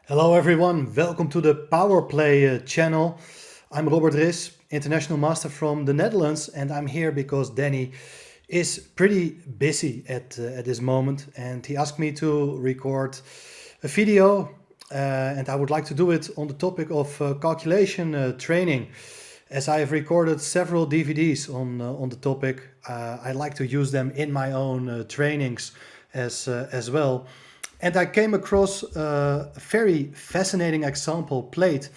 Hello everyone, welcome to the PowerPlay channel. I'm Robert Ris, international master from the Netherlands, and I'm here because Danny is pretty busy at this moment, and he asked me to record a video, and I would like to do it on the topic of calculation training. As I have recorded several DVDs on the topic, I like to use them in my own trainings as well. And I came across a very fascinating example played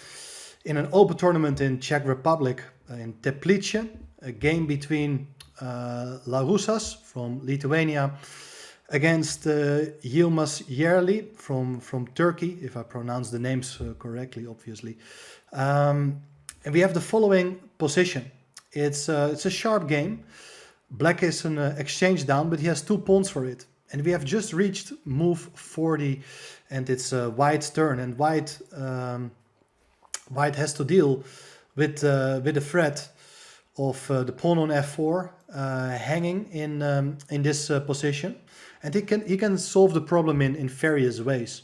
in an open tournament in Czech Republic in Teplice, a game between Larusas from Lithuania against Yilmaz Yerli from Turkey, if I pronounce the names correctly, obviously. And we have the following position. It's a sharp game. Black is an exchange down, but he has 2 pawns for it. And we have just reached move 40, and it's White's turn. And White has to deal with the threat of the pawn on f4 hanging in this position, and he can solve the problem in various ways.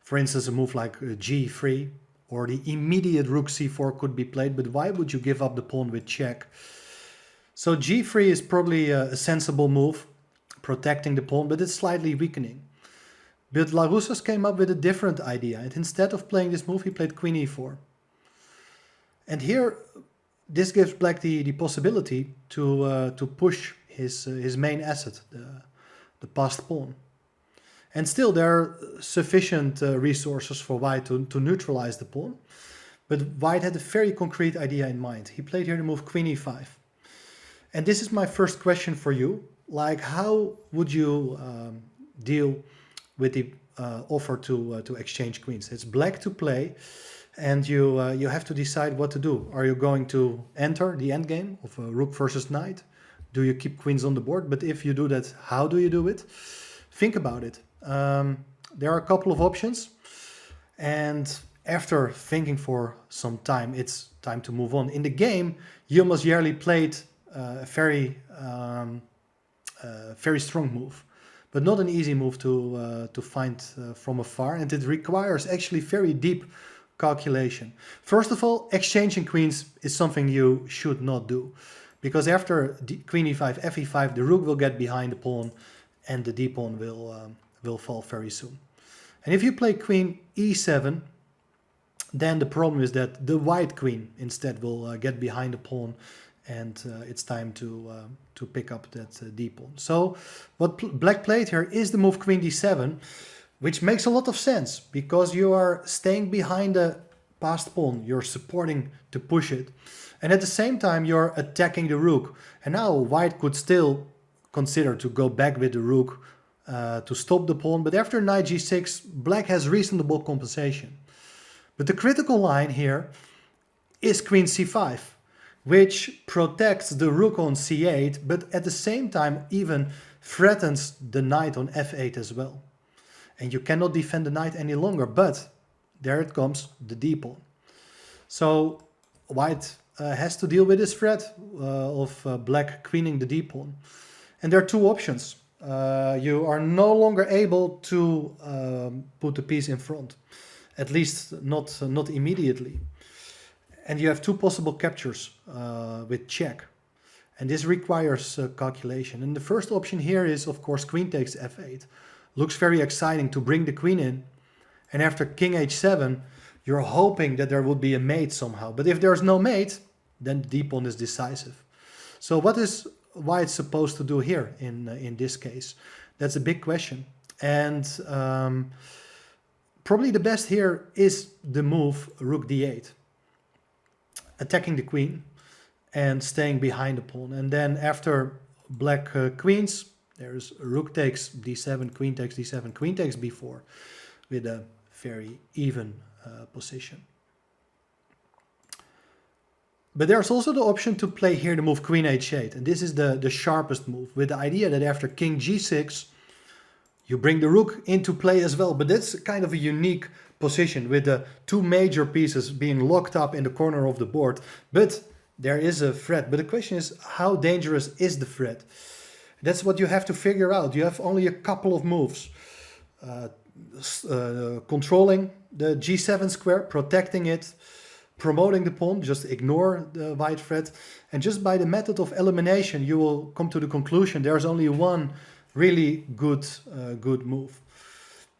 For instance, a move like g3, or the immediate rook c4 could be played. But why would you give up the pawn with check? So g3 is probably a sensible move, protecting the pawn, but it's slightly weakening. But Larusas came up with a different idea, and instead of playing this move, he played queen e4. And here, this gives Black the possibility to push his main asset, the passed pawn. And still, there are sufficient resources for White to neutralize the pawn. But White had a very concrete idea in mind. He played here the move queen e5. And this is my first question for you. Like, how would you deal with the offer to exchange queens? It's Black to play, and you have to decide what to do. Are you going to enter the endgame of rook versus knight? Do you keep queens on the board? But if you do that, how do you do it? Think about it. There are a couple of options, and after thinking for some time, it's time to move on. In the game, Yilmaz Yerli played a very strong move, but not an easy move to find from afar, and it requires actually very deep calculation. First of all, exchanging queens is something you should not do, because after queen e5, f e5, the rook will get behind the pawn, and the d pawn will fall very soon. And if you play queen e7, then the problem is that the white queen instead will get behind the pawn, and it's time to pick up that d pawn. So what Black played here is the move queen d7, which makes a lot of sense, because you are staying behind the passed pawn, you're supporting to push it, and at the same time you're attacking the rook. And now White could still consider to go back with the rook to stop the pawn, but after knight g6, Black has reasonable compensation. But the critical line here is queen c5, which protects the rook on c8, but at the same time even threatens the knight on f8 as well. And you cannot defend the knight any longer, but there it comes, the d pawn. So White has to deal with this threat of Black queening the d pawn. And there are 2 options. You are no longer able to put the piece in front, at least not immediately. And you have 2 possible captures with check. And this requires calculation. And the first option here is, of course, queen takes f8. Looks very exciting to bring the queen in. And after king h7, you're hoping that there would be a mate somehow. But if there's no mate, then the d pawn is decisive. So what is White supposed to do here in this case? That's a big question. And probably the best here is the move rook d8. Attacking the queen and staying behind the pawn. And then after Black queens, there's rook takes d7, queen takes d7, queen takes b4, with a very even position. But there's also the option to play here the move queen h8, and this is the sharpest move, with the idea that after king g6, you bring the rook into play as well. But that's kind of a unique position, with the 2 major pieces being locked up in the corner of the board. But there is a threat. But the question is, how dangerous is the threat? That's what you have to figure out. You have only a couple of moves controlling the g7 square, protecting it, promoting the pawn. Just ignore the white threat. And just by the method of elimination, you will come to the conclusion there's only one really good move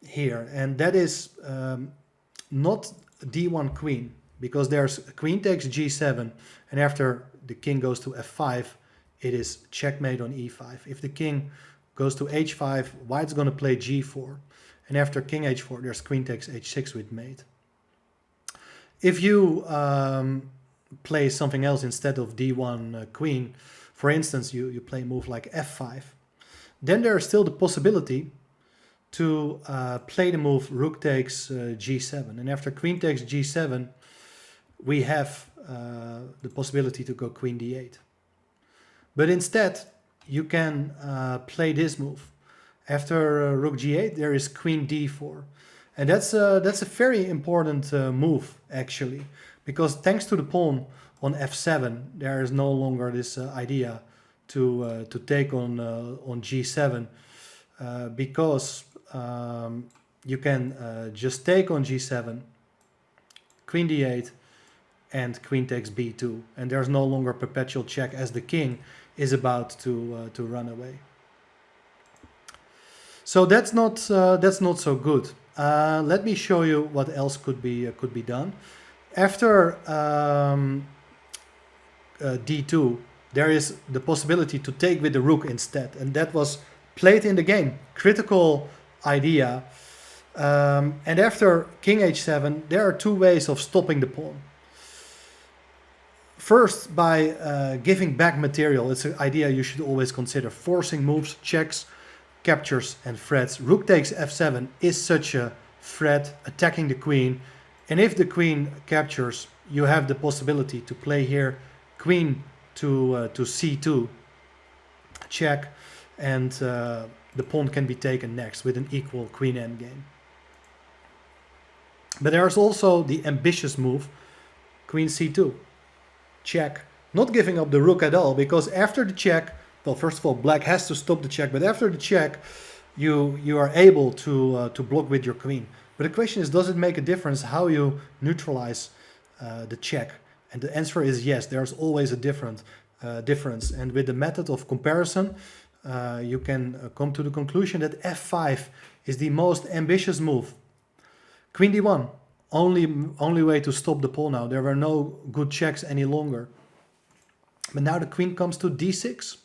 here. And that is not d1 queen, because there's queen takes g7, and after the king goes to f5, it is checkmate on e5. If the king goes to h5, white's going to play g4. And after king h4, there's queen takes h6 with mate. If you play something else instead of d1 queen, for instance, you play a move like f5, then there is still the possibility to play the move rook takes g7. And after queen takes g7, we have the possibility to go queen d8. But instead, you can play this move. After rook g8, there is queen d4. And that's a very important move, actually, because thanks to the pawn on f7, there is no longer this idea to take on g7, because you can just take on g7, queen d8, and queen takes b2, and there's no longer perpetual check as the king is about to run away. So that's not so good. Let me show you what else could be done. After d2, there is the possibility to take with the rook instead, and that was played in the game. Critical idea. And after king h7, there are two ways of stopping the pawn. First, by giving back material. It's an idea you should always consider. Forcing moves, checks, captures, and threats. Rook takes f7 is such a threat, attacking the queen. And if the queen captures, you have the possibility to play here queen to c2, check, and the pawn can be taken next with an equal queen endgame. But there's also the ambitious move, queen c2, check, not giving up the rook at all, because after the check, well, first of all, black has to stop the check, but after the check, you are able to block with your queen. But the question is, does it make a difference how you neutralize the check? And the answer is yes, there's always a difference. And with the method of comparison, you can come to the conclusion that f5 is the most ambitious move. Queen d1, only way to stop the pawn now. There were no good checks any longer. But now the queen comes to d6,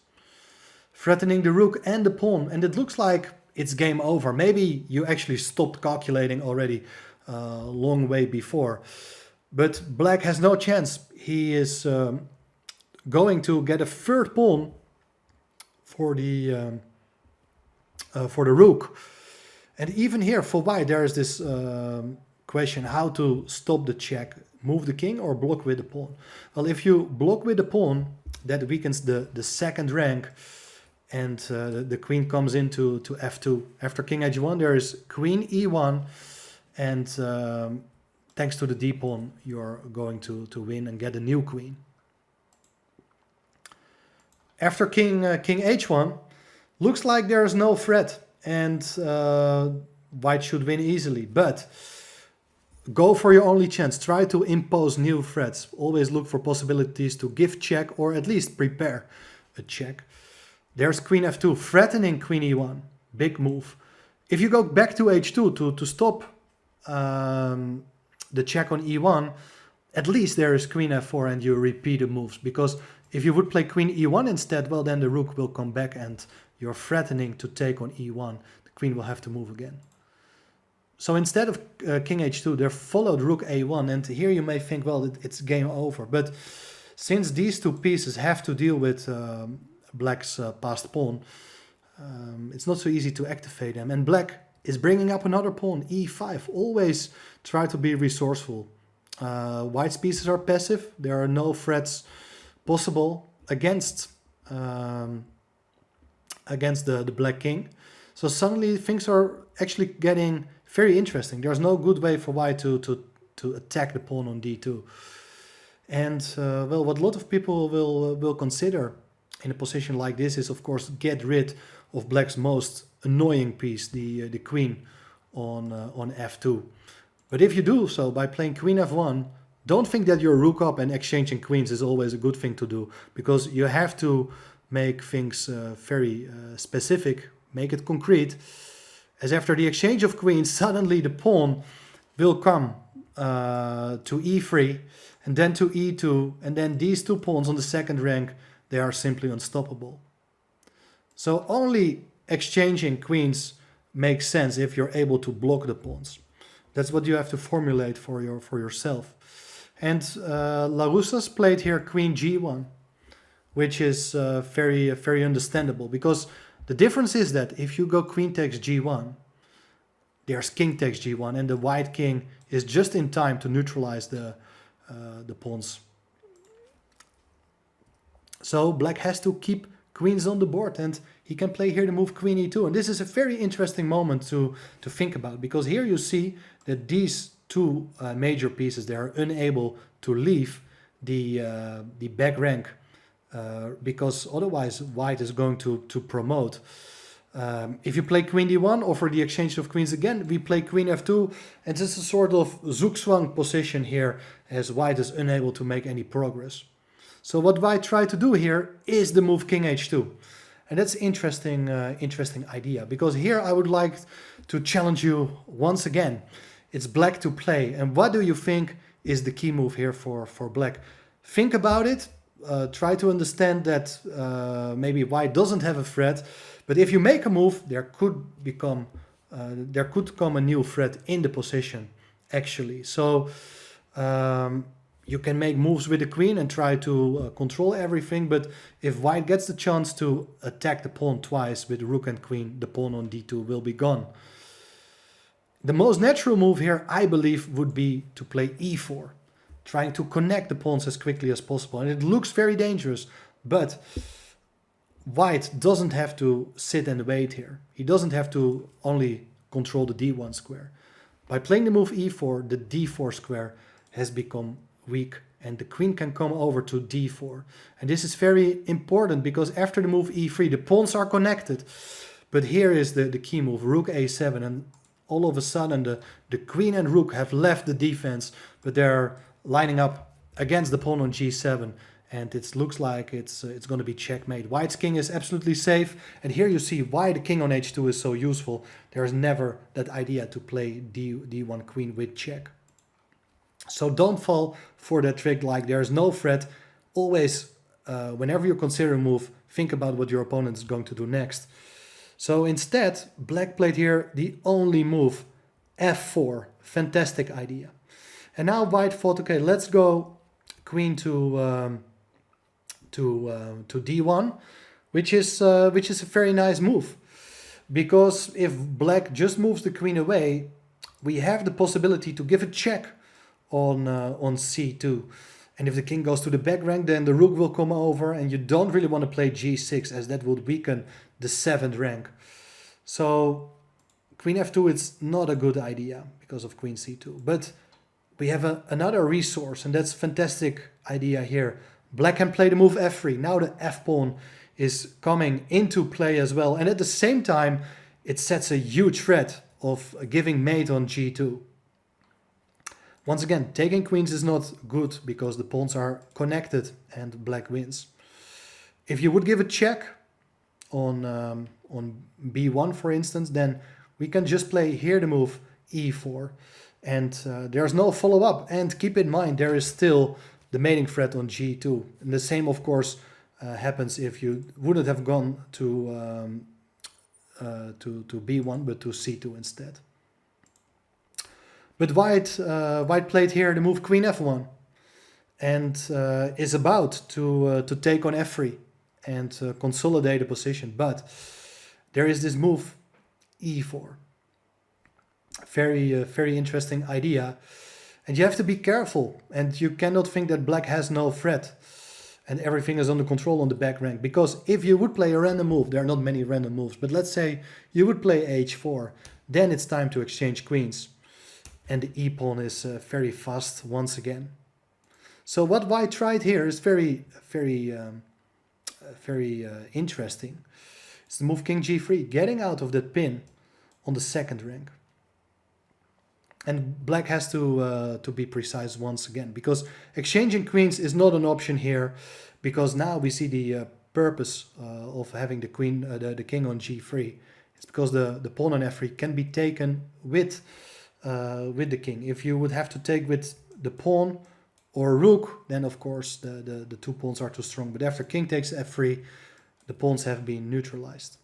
threatening the rook and the pawn. And it looks like it's game over. Maybe you actually stopped calculating already a long way before. But black has no chance. He is going to get a third pawn for the rook. And even here for white, there is this question how to stop the check. Move the king or block with the pawn? Well, if you block with the pawn, that weakens the second rank, and the queen comes into f2. After king h1, there is queen e1, and thanks to the d pawn, you're going to win and get a new queen. After king h1, looks like there is no threat, and white should win easily, but go for your only chance. Try to impose new threats. Always look for possibilities to give check or at least prepare a check. There's queen f2, threatening queen e1. Big move. If you go back to h2 to stop the check on e1, at least there is queen f4 and you repeat the moves. Because if you would play queen e1 instead, well, then the rook will come back and you're threatening to take on e1. The queen will have to move again. So instead of king h2, there followed rook a1, and here you may think, well, it's game over. But since these two pieces have to deal with black's passed pawn, it's not so easy to activate them. And black is bringing up another pawn, e5. Always try to be resourceful. White's pieces are passive. There are no threats possible against the black king. So suddenly things are actually getting very interesting. There's no good way for white to attack the pawn on d2. And well, what a lot of people will consider in a position like this is, of course, get rid of black's most annoying piece, the queen on f2. But if you do so by playing queen f1, don't think that your rook up and exchanging queens is always a good thing to do, because you have to make things very specific, make it concrete, as after the exchange of queens, suddenly the pawn will come to e3 and then to e2, and then these two pawns on the second rank, they are simply unstoppable. So only exchanging queens makes sense if you're able to block the pawns. That's what you have to formulate for yourself. And Laroussas played here queen g1, which is very understandable, because the difference is that if you go queen takes g1, there's king takes g1, and the white king is just in time to neutralize the pawns. So black has to keep queens on the board, and he can play here the move queen e2. And this is a very interesting moment to think about, because here you see that these two major pieces, they are unable to leave the back rank, because otherwise white is going to promote. If you play queen d1 or for the exchange of queens again, we play queen f2, and this is a sort of Zugzwang position here, as white is unable to make any progress. So what white tried to do here is the move king h2. And that's interesting idea, because here I would like to challenge you once again. It's black to play, and what do you think is the key move here for black? Think about it, try to understand that maybe white doesn't have a threat, but if you make a move, there could come a new threat in the position, actually. So you can make moves with the queen and try to control everything, but if white gets the chance to attack the pawn twice with rook and queen, the pawn on d2 will be gone. The most natural move here, I believe, would be to play e4, trying to connect the pawns as quickly as possible. And it looks very dangerous, but white doesn't have to sit and wait here. He doesn't have to only control the d1 square. By playing the move e4, the d4 square has become weak, and the queen can come over to d4. And this is very important, because after the move e3, the pawns are connected. But here is the key move, rook a7, and all of a sudden the queen and rook have left the defense, but they're lining up against the pawn on g7, and it looks like it's going to be checkmate. White's king is absolutely safe, and here you see why the king on h2 is so useful. There's never that idea to play d1 queen with check. So don't fall for that trick like there's no threat. Always, whenever you consider a move, think about what your opponent is going to do next. So instead, black played here the only move, f4. Fantastic idea. And now white thought, okay, let's go queen to d1, which is a very nice move. Because if black just moves the queen away, we have the possibility to give a check on c2. And if the king goes to the back rank, then the rook will come over, and you don't really want to play g6, as that would weaken the 7th rank. So queen f2, it's not a good idea because of queen c2. But we have another resource, and that's fantastic idea here. Black can play the move f3. Now the f-pawn is coming into play as well. And at the same time, it sets a huge threat of giving mate on g2. Once again, taking queens is not good because the pawns are connected and black wins. If you would give a check on b1, for instance, then we can just play here the move e4. And there's no follow-up. And keep in mind, there is still the mating threat on g2. And the same, of course, happens if you wouldn't have gone to b1, but to c2 instead. But white played here the move queen f1, and is about to take on f3 and consolidate the position. But there is this move e4. Very interesting idea. And you have to be careful, and you cannot think that black has no threat and everything is under control on the back rank. Because if you would play a random move, there are not many random moves, but let's say you would play h4, then it's time to exchange queens. And the e-pawn is very fast once again. So what white tried here is very interesting. It's the move king g3, getting out of that pin on the 2nd rank. And black has to be precise once again, because exchanging queens is not an option here, because now we see the purpose of having the queen, the king on g3. It's because the pawn on f3 can be taken with the king. If you would have to take with the pawn or rook, then of course the two pawns are too strong. But after king takes f3, the pawns have been neutralized.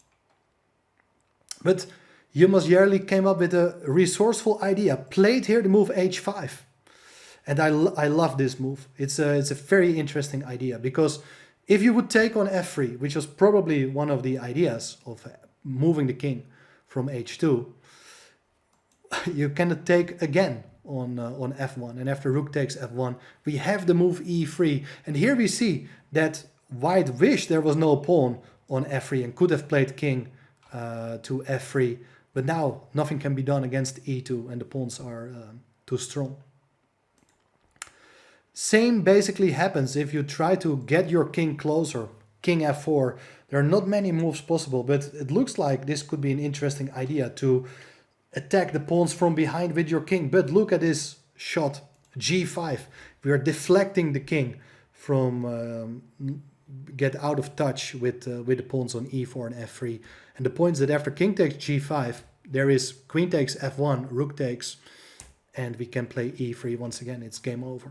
But Yilmaz Yerli came up with a resourceful idea. Played here the move h5. And I love this move. It's a very interesting idea, because if you would take on f3, which was probably one of the ideas of moving the king from h2, you cannot take again on f1. And after rook takes f1, we have the move e3. And here we see that white wished there was no pawn on f3 and could have played king to f3. But now nothing can be done against e2 and the pawns are too strong. Same basically happens if you try to get your king closer. King f4. There are not many moves possible, but it looks like this could be an interesting idea to attack the pawns from behind with your king. But look at this shot, g5. We are deflecting the king from get out of touch with the pawns on e4 and f3. And the point is that after king takes g5, there is queen takes f1, rook takes, and we can play e3 once again. It's game over.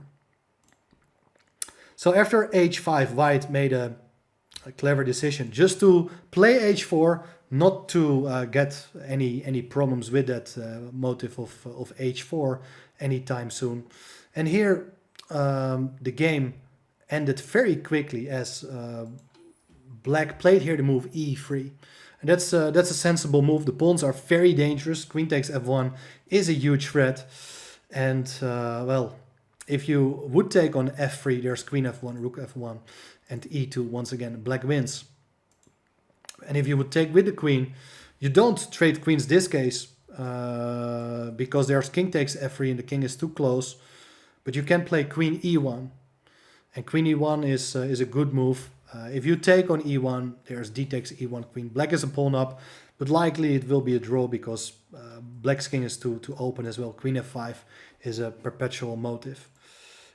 So after h5, white made a clever decision just to play h4, not to get any problems with that motive of h4 anytime soon. And here the game ended very quickly as black played here the move e3. And that's a sensible move. The pawns are very dangerous. Queen takes f1 is a huge threat. And well, if you would take on f3, there's queen f1, rook f1, and e2. Once again, black wins. And if you would take with the queen, you don't trade queens this case because there's king takes f3 and the king is too close. But you can play queen e1. And queen e1 is a good move. If you take on e1, there's d takes e1 queen. Black is a pawn up, but likely it will be a draw because black's king is too open as well. Queen f5 is a perpetual motive.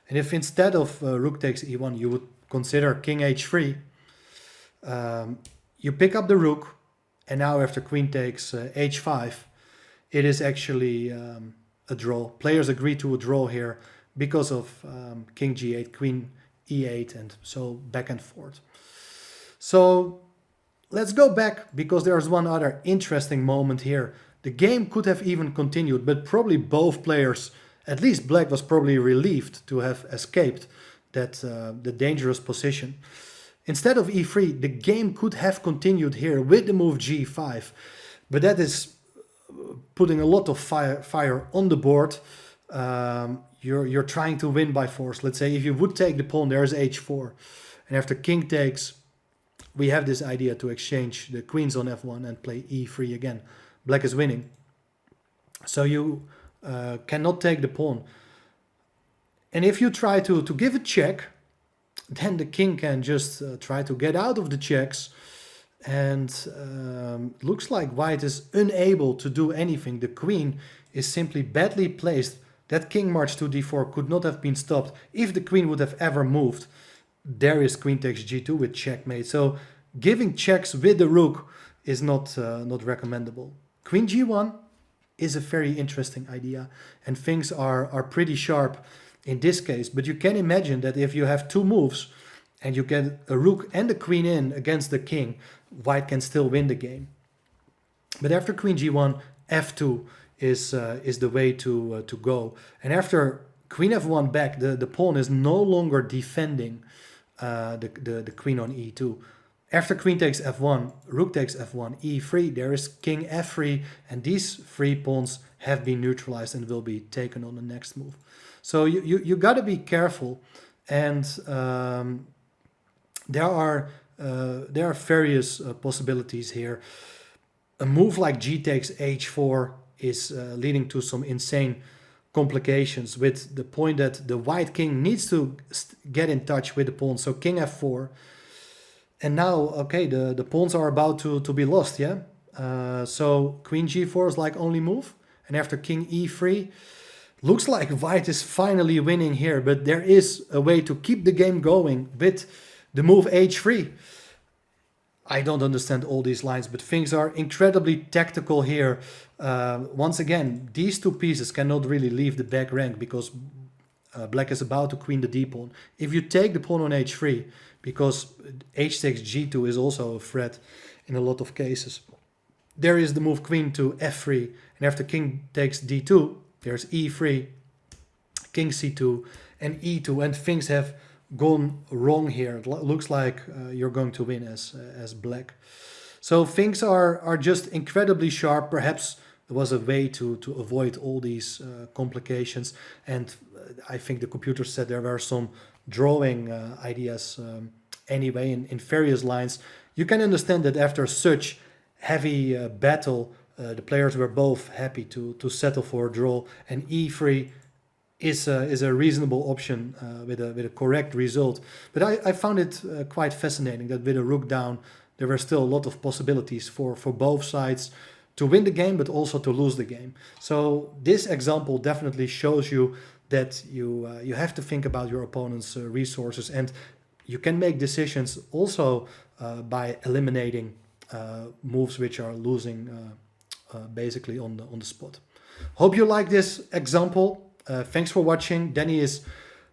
And if instead of rook takes e1, you would consider king h3, you pick up the rook, and now after queen takes h5, it is actually a draw. Players agree to a draw here because of king g8, queen e8, and so back and forth. So let's go back, because there's one other interesting moment here. The game could have even continued, but probably both players, at least black, was probably relieved to have escaped that the dangerous position. Instead of e3, the game could have continued here with the move g5, but that is putting a lot of fire on the board. You're trying to win by force. Let's say if you would take the pawn, there's h4, and after king takes, we have this idea to exchange the queens on f1 and play e3 again. Black is winning, so you cannot take the pawn. And if you try to give a check, then the king can just try to get out of the checks, and looks like white is unable to do anything. The queen is simply badly placed. That king march to d4 could not have been stopped if the queen would have ever moved. There is queen takes g2 with checkmate. So giving checks with the rook is not recommendable. Queen g1 is a very interesting idea, and things are pretty sharp in this case. But you can imagine that if you have two moves and you get a rook and a queen in against the king, white can still win the game. But after queen g1, f2 is the way to go. And after queen f1 back, the pawn is no longer defending the queen on e2. After queen takes f1, rook takes f1, e3, there is king f3, and these three pawns have been neutralized and will be taken on the next move. So you got to be careful, and there are various possibilities here. A move like g takes h4 is leading to some insane complications, with the point that the white king needs to get in touch with the pawn. So king f4, and now, okay, the pawns are about to be lost, yeah? So queen g4 is like only move, and after king e3, looks like white is finally winning here, but there is a way to keep the game going with the move h3. I don't understand all these lines, but things are incredibly tactical here. Once again, these two pieces cannot really leave the back rank because black is about to queen the d pawn. If you take the pawn on h3, because h takes g2 is also a threat in a lot of cases, there is the move queen to f3, and after king takes d2, there's e3, king c2, and e2, and things have gone wrong here. It looks like you're going to win as black. So things are just incredibly sharp. Perhaps there was a way to avoid all these complications, and I think the computer said there were some drawing ideas anyway in various lines. You can understand that after such heavy battle, the players were both happy to settle for a draw, and e3 is a reasonable option with a correct result. But I found it quite fascinating that with a rook down, there were still a lot of possibilities for both sides to win the game, but also to lose the game. So this example definitely shows you that you have to think about your opponent's resources, and you can make decisions also by eliminating moves which are losing basically on the spot. Hope you like this example. Thanks for watching. Danny is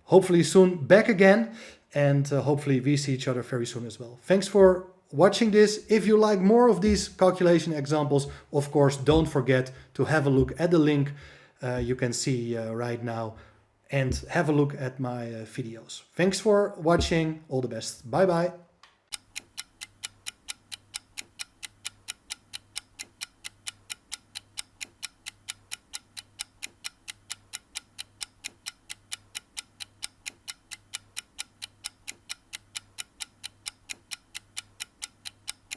hopefully soon back again, and hopefully we see each other very soon as well. Thanks for watching this. If you like more of these calculation examples, of course, don't forget to have a look at the link you can see right now, and have a look at my videos. Thanks for watching. All the best. Bye bye.